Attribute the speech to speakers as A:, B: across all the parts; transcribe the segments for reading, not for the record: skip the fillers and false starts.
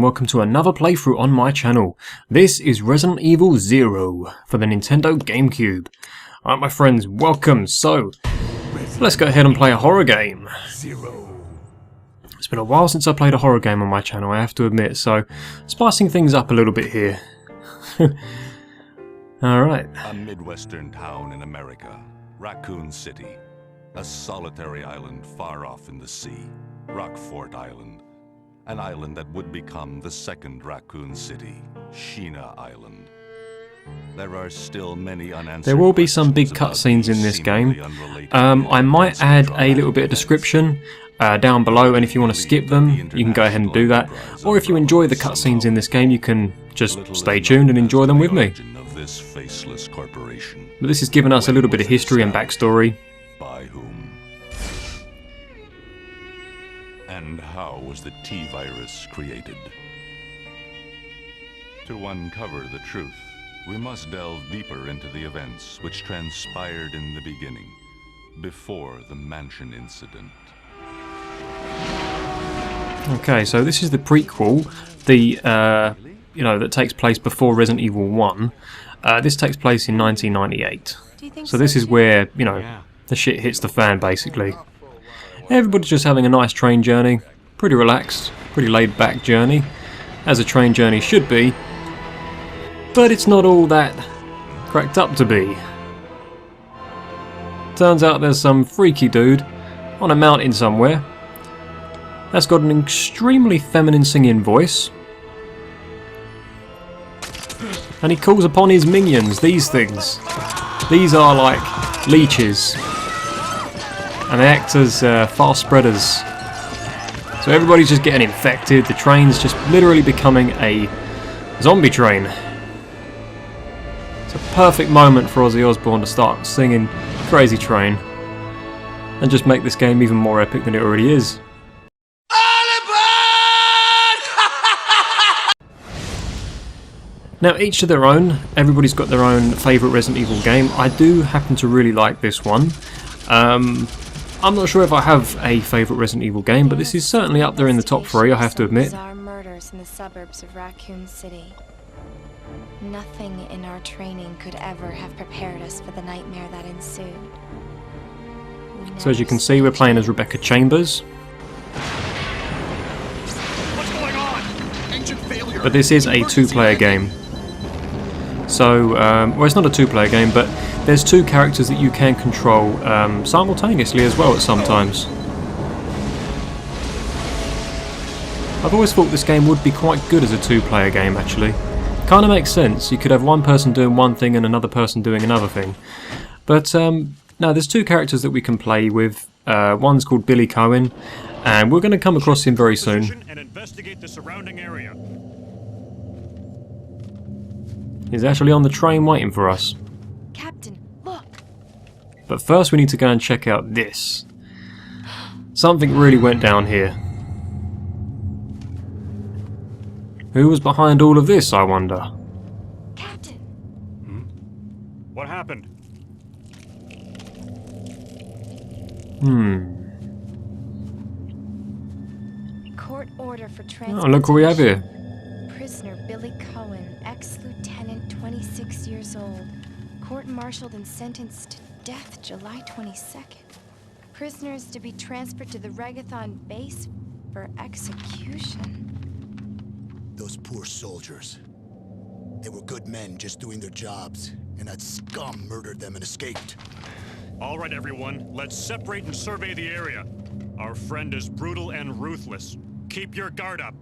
A: Welcome to another playthrough on my channel. This is Resident Evil Zero for the Nintendo GameCube. Alright my friends, welcome. So, let's go ahead and play a horror game. It's been a while since I played a horror game on my channel, I have to admit, so spicing things up a little bit here. Alright.
B: A midwestern town in America, Raccoon City. A solitary island far off in the sea, Rockfort Island. An island that would become the second Raccoon City, Sheena Island. There are still many unanswered
A: There will be some big cutscenes in this game. I might add a little bit of description down below, and if you want to skip them, you can go ahead and do that. Or if you enjoy the cutscenes in this game, you can just stay tuned and enjoy them with me. But this has given us a little bit of history and backstory.
B: By whom? And how was the T-Virus created? To uncover the truth, we must delve deeper into the events which transpired in the beginning, before the Mansion incident.
A: Okay, so this is the prequel, that takes place before Resident Evil 1. This takes place in 1998. So this is where, the shit hits the fan, basically. Everybody's just having a nice train journey, pretty relaxed, pretty laid back journey, as a train journey should be, but it's not all that cracked up to be. Turns out there's some freaky dude on a mountain somewhere that's got an extremely feminine singing voice, and he calls upon his minions, these things. These are like leeches. And they act as fast spreaders. So everybody's just getting infected, the train's just literally becoming a zombie train. It's a perfect moment for Ozzy Osbourne to start singing Crazy Train and just make this game even more epic than it already is. Now each to their own, everybody's got their own favourite Resident Evil game. I do happen to really like this one. I'm not sure if I have a favourite Resident Evil game, but this is certainly up there in the top 3, I have to admit.
C: Bizarre murders in the suburbs of Raccoon City. Nothing in our training could ever have prepared us for the nightmare that ensued.
A: So as you can see, we're playing as Rebecca Chambers.
D: What's going on? Engine failure.
A: But this is a 2-player game. So, well, it's not a 2-player game, but there's 2 characters that you can control simultaneously as well at some times. I've always thought this game would be quite good as a 2-player game, actually. Kind of makes sense. You could have one person doing one thing and another person doing another thing. But no, there's 2 characters that we can play with. One's called Billy Cohen, and we're going to come across him very soon.
D: And investigate the surrounding area.
A: He's actually on the train waiting for us.
C: Captain, look!
A: But first we need to go and check out this. Something really went down here. Who was behind all of this, I wonder?
C: Captain!
D: What happened?
C: Court order for
A: Oh,
C: transportation.
A: look what we have here.
C: Prisoner Billy Cohen, ex-lieutenant, 26 years old. Court-martialed and sentenced to death July 22nd. Prisoners to be transferred to the Regathon base for execution.
E: Those poor soldiers. They were good men just doing their jobs, and that scum murdered them and escaped.
D: All right, everyone. Let's separate and survey the area. Our friend is brutal and ruthless. Keep your guard up.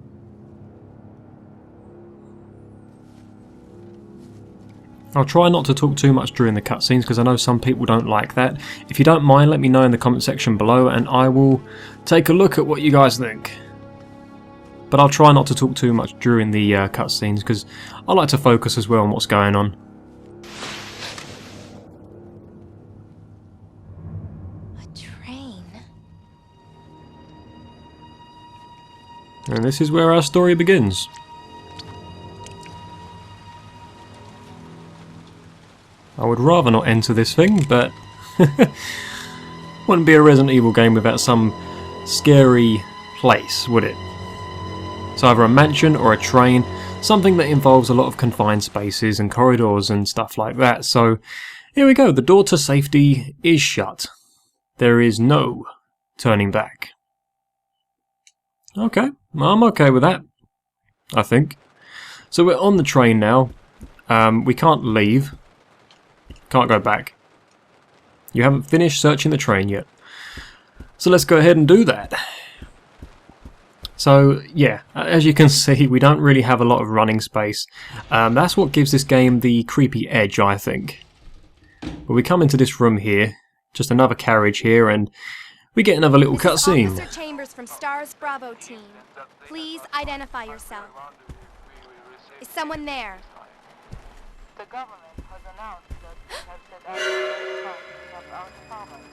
A: I'll try not to talk too much during the cutscenes because I know some people don't like that. If you don't mind, let me know in the comment section below and I will take a look at what you guys think. But I'll try not to talk too much during the cutscenes because I like to focus as well on what's going on.
C: A train?
A: And this is where our story begins. I would rather not enter this thing, but wouldn't be a Resident Evil game without some scary place, would it? It's either a mansion or a train, something that involves a lot of confined spaces and corridors and stuff like that. So here we go, the door to safety is shut. There is no turning back. Okay, I'm okay with that, I think. So we're on the train now. We can't leave. Can't go back. You haven't finished searching the train yet. So let's go ahead and do that. So yeah, as you can see, we don't really have a lot of running space. That's what gives this game the creepy edge, I think. But we come into this room here, just another carriage here, and we get another little cutscene.
C: Officer Chambers from STARS Bravo team. Please identify yourself. Is someone there?
F: The government has announced that it has set out to our department.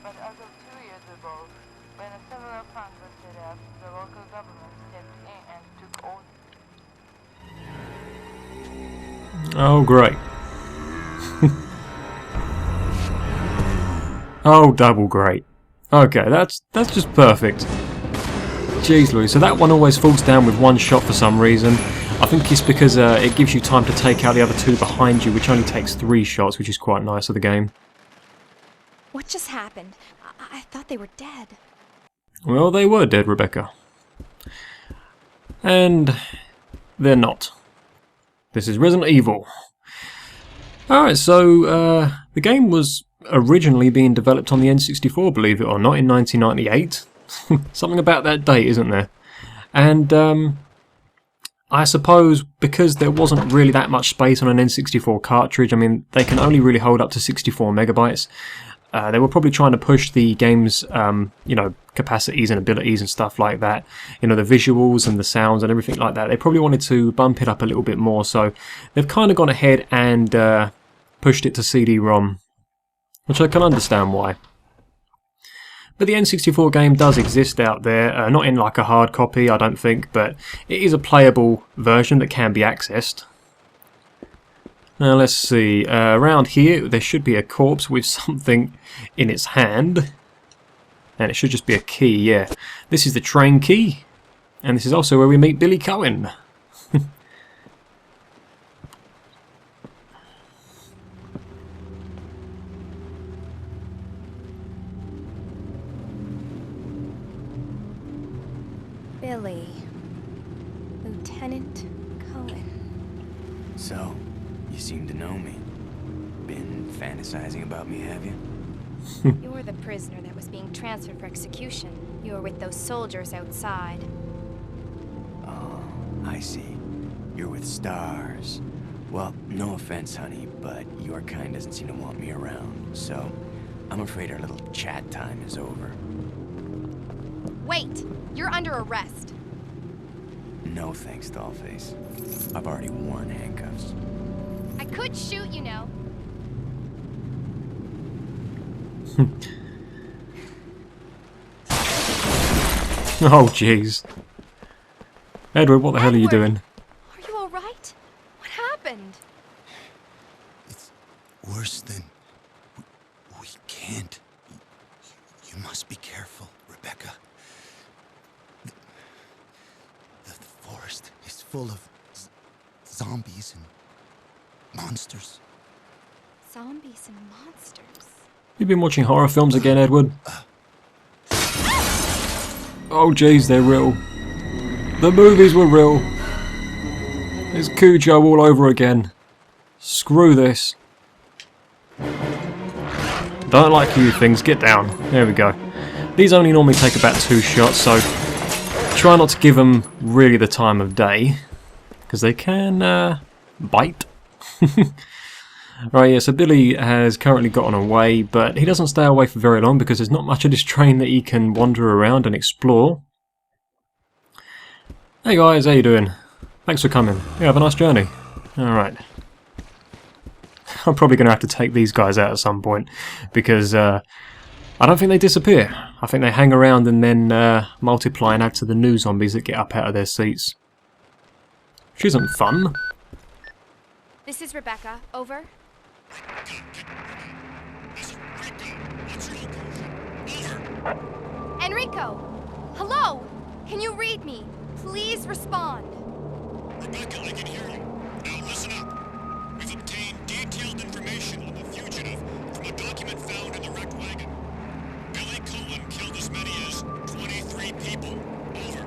F: But as of 2 years ago, when several plans were set up, the local government stepped in and took over.
A: Oh, great. Oh, double great. Okay, that's just perfect. Jeez Louise, so that one always falls down with one shot for some reason. I think it's because it gives you time to take out the other two behind you, which only takes 3 shots, which is quite nice of the game.
C: What just happened? I thought they were dead.
A: Well, they were dead, Rebecca. And they're not. This is Resident Evil. Alright, so the game was originally being developed on the N64, believe it or not, in 1998. Something about that date, isn't there? And I suppose because there wasn't really that much space on an N64 cartridge, I mean, they can only really hold up to 64 megabytes. They were probably trying to push the game's, you know, capacities and abilities and stuff like that. You know, the visuals and the sounds and everything like that. They probably wanted to bump it up a little bit more, so they've kind of gone ahead and pushed it to CD-ROM, which I can understand why. But the N64 game does exist out there, not in like a hard copy, I don't think, but it is a playable version that can be accessed. Now let's see, around here there should be a corpse with something in its hand, and it should just be a key, yeah. This is the train key, and this is also where we meet Billy Cohen.
C: Billy. Lieutenant Cohen.
G: So, you seem to know me. Been fantasizing about me, have you?
C: You're the prisoner that was being transferred for execution. You were with those soldiers outside.
G: Oh, I see. You're with STARS. Well, no offense, honey, but your kind doesn't seem to want me around, so I'm afraid our little chat time is over.
C: Wait! You're under arrest.
G: No thanks, Dollface. I've already worn handcuffs.
C: I could shoot, you know.
A: Oh, jeez. Edward, what the hell are you doing?
C: Are you alright? What happened?
E: It's worse than... We can't. You must be careful, Rebecca. The forest is full of zombies and monsters.
C: Zombies and monsters.
A: You've been watching horror films again, Edward? Oh jeez, they're real. The movies were real. It's Cujo all over again. Screw this. Don't like you things, get down. There we go. These only normally take about 2 shots, so try not to give them really the time of day, because they can bite. Right, yeah, so Billy has currently gotten away, but he doesn't stay away for very long because there's not much of this train that he can wander around and explore. Hey guys, how you doing? Thanks for coming. Yeah, have a nice journey. Alright. I'm probably going to have to take these guys out at some point, because I don't think they disappear. I think they hang around and then multiply and add to the new zombies that get up out of their seats. Which isn't fun.
C: This is Rebecca. Over.
E: Enrico.
C: Enrico! Hello! Can you read me? Please respond.
D: Rebecca, I can hear you. Now listen up. We've obtained detailed information on the fugitive from a document found in the wrecked wagon. Billy Cohen killed as many as 23 people. Over.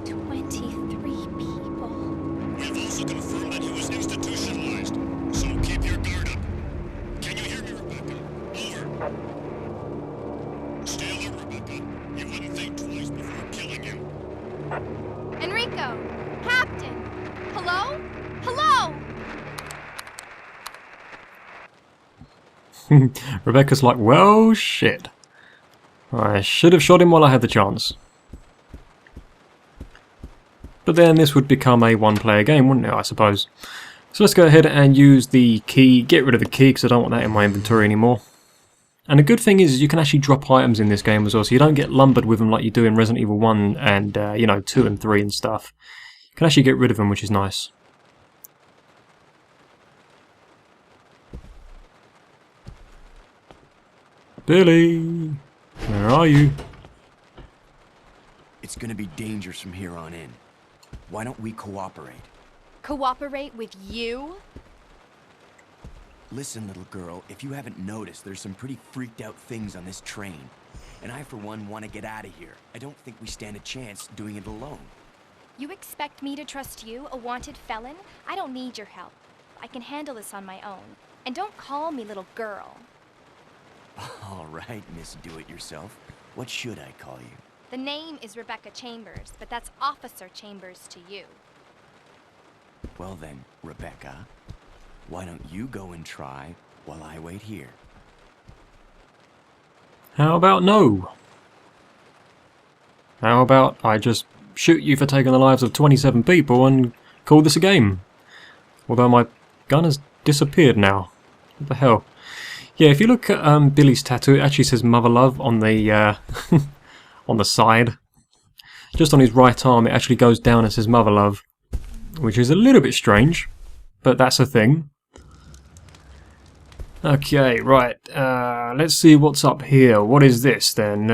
C: 23 people.
D: We have also confirmed that he was institutionalized, so keep your guard up. Can you hear me, Rebecca? Over. Stay alert, Rebecca. He wouldn't think twice before killing you.
C: Enrico! Captain! Hello? Hello!
A: Rebecca's like, well, shit. I should have shot him while I had the chance. But then this would become a one-player game, wouldn't it, I suppose? So let's go ahead and use the key, get rid of the key because I don't want that in my inventory anymore. And the good thing is you can actually drop items in this game as well, so you don't get lumbered with them like you do in Resident Evil 1 and, you know, 2 and 3 and stuff. You can actually get rid of them, which is nice. Billy! Where are you?
G: It's gonna be dangerous from here on in. Why don't we cooperate?
C: Cooperate with you?
G: Listen, little girl, if you haven't noticed, there's some pretty freaked out things on this train. And I, for one, want to get out of here. I don't think we stand a chance doing it alone.
C: You expect me to trust you, a wanted felon? I don't need your help. I can handle this on my own. And don't call me little girl.
G: All right, Miss Do-It-Yourself. What should I call you?
C: The name is Rebecca Chambers, but that's Officer Chambers to you.
G: Well then, Rebecca, why don't you go and try while I wait here?
A: How about no? How about I just shoot you for taking the lives of 27 people and call this a game? Although my gun has disappeared now. What the hell? Yeah, if you look at Billy's tattoo, it actually says Mother Love on the on the side. Just on his right arm, it actually goes down and says Mother Love, which is a little bit strange, but that's a thing. Okay, right. Let's see what's up here. What is this then?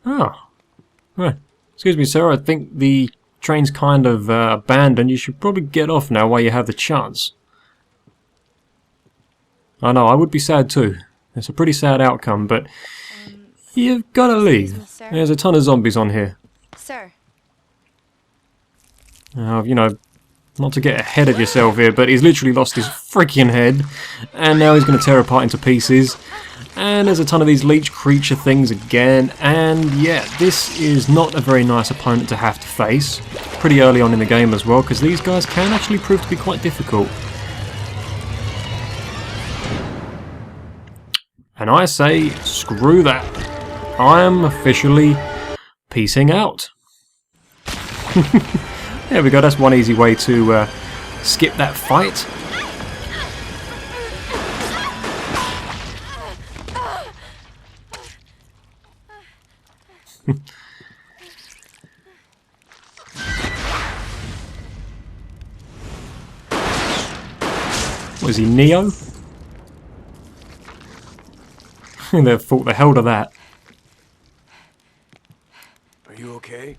A: Right. Excuse me, sir. I think the train's kind of abandoned. You should probably get off now while you have the chance. I know, I would be sad too. It's a pretty sad outcome, but you've got to leave.
C: Me, sir.
A: There's a ton of zombies on here.
C: Sir.
A: You know, not to get ahead of yourself here, but he's literally lost his freaking head, and now he's going to tear apart into pieces. And there's a ton of these leech creature things again, and yeah, this is not a very nice opponent to have to face. Pretty early on in the game as well, because these guys can actually prove to be quite difficult. And I say, screw that. I am officially peacing out. There we go, that's one easy way to skip that fight. Was he Neo? They thought the hell to that.
G: Are you okay?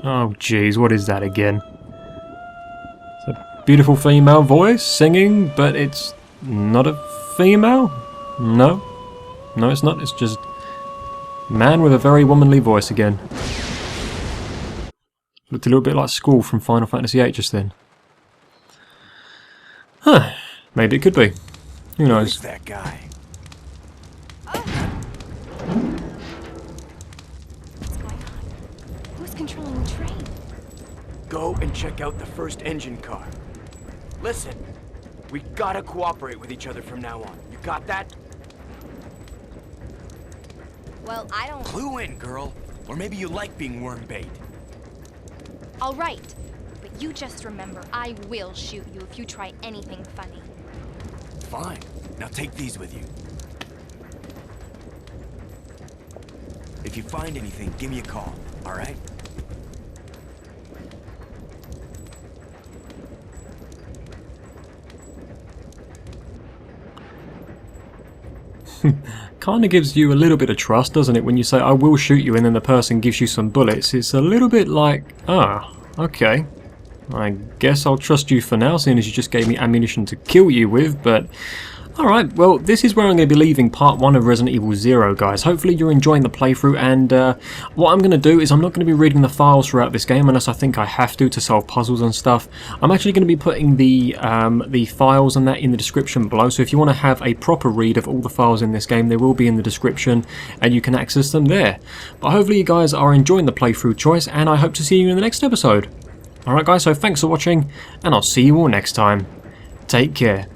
A: Oh jeez, what is that again? It's a beautiful female voice singing, but it's not a female? No. No, it's not. It's just man with a very womanly voice again. Looked a little bit like Squall from Final Fantasy VIII just then. Huh. Maybe it could be. Who knows?
G: Who's that guy?
C: What's going on? Who's controlling the train?
H: Go and check out the first engine car. Listen, we gotta cooperate with each other from now on. You got that?
C: Well, I don't...
G: Clue in, girl. Or maybe you like being worm bait.
C: All right. But you just remember, I will shoot you if you try anything funny.
G: Fine. Now take these with you. If you find anything, give me a call, alright?
A: Kind of gives you a little bit of trust, doesn't it, when you say, I will shoot you, and then the person gives you some bullets. It's a little bit like, okay. I guess I'll trust you for now, seeing as you just gave me ammunition to kill you with, but... Alright, well, this is where I'm going to be leaving part 1 of Resident Evil 0, guys. Hopefully you're enjoying the playthrough, and what I'm going to do is I'm not going to be reading the files throughout this game unless I think I have to solve puzzles and stuff. I'm actually going to be putting the files and that in the description below, so if you want to have a proper read of all the files in this game, they will be in the description, and you can access them there. But hopefully you guys are enjoying the playthrough choice, and I hope to see you in the next episode. Alright guys, so thanks for watching, and I'll see you all next time. Take care.